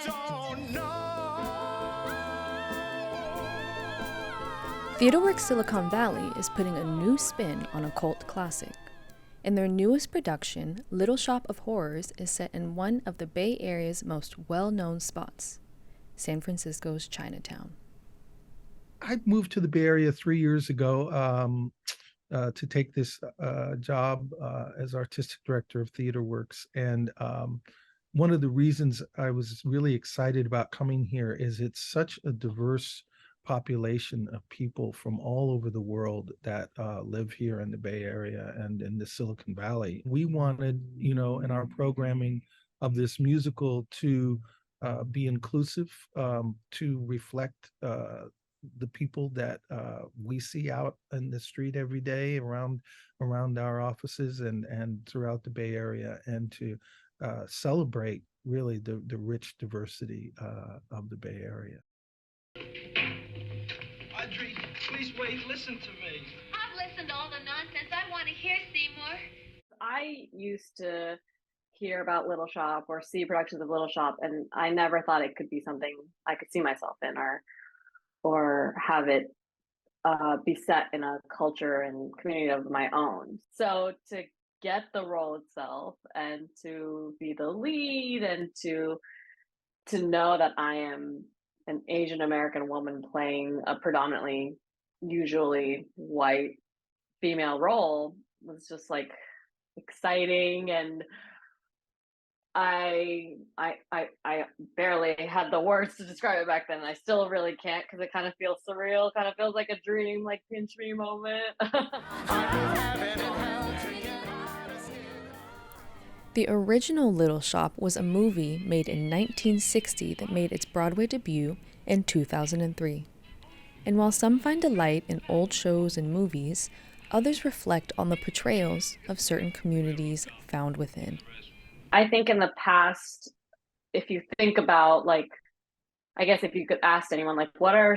don't know. TheatreWorks Silicon Valley is putting a new spin on a cult classic. In their newest production, Little Shop of Horrors is set in one of the Bay Area's most well-known spots, San Francisco's Chinatown. I moved to the Bay Area 3 years ago to take this job as artistic director of TheatreWorks. And one of the reasons I was really excited about coming here is it's such a diverse population of people from all over the world that live here in the Bay Area and in the Silicon Valley. We wanted, in our programming of this musical to be inclusive, to reflect the people that we see out in the street every day around our offices and throughout the Bay Area, and to celebrate really the rich diversity of the Bay Area. Audrey, please wait, listen to me. I've listened to all the nonsense I want to hear, Seymour. I used to hear about Little Shop or see productions of Little Shop, and I never thought it could be something I could see myself in or have it be set in a culture and community of my own. So to get the role itself and to be the lead and to know that I am an Asian American woman playing a predominantly usually white female role was just like exciting, and I barely had the words to describe it back then. I still really can't, because it kind of feels surreal, kind of feels like a dream, like pinch me moment. The original Little Shop was a movie made in 1960 that made its Broadway debut in 2003. And while some find delight in old shows and movies, others reflect on the portrayals of certain communities found within. I think in the past, if you think about, like, I guess if you could ask anyone, like, what are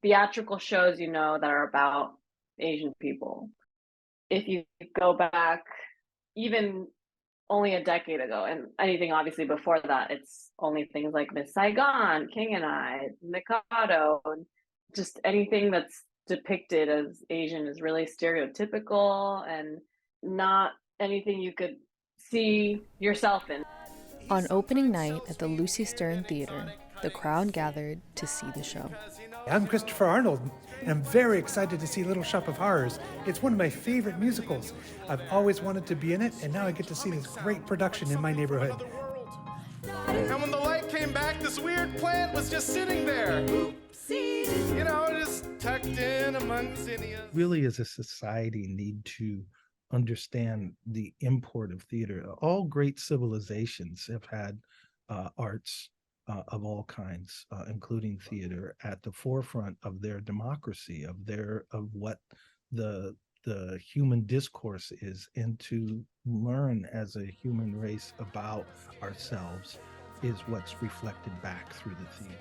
theatrical shows that are about Asian people? If you go back even only a decade ago, and anything obviously before that, it's only things like Miss Saigon, King and I, Mikado, and just anything that's depicted as Asian is really stereotypical and not anything you could see yourself in. On opening night at the Lucy Stern Theater, the crowd gathered to see the show. I'm Christopher Arnold, and I'm very excited to see Little Shop of Horrors. It's one of my favorite musicals. I've always wanted to be in it, and now I get to see this great production in my neighborhood. And when the light came back, this weird plant was just sitting there. Just tucked in among zinnias. Really, as a society, need to understand the import of theater. All great civilizations have had arts of all kinds, including theater, at the forefront of their democracy, of what the human discourse is, and to learn as a human race about ourselves is what's reflected back through the theater.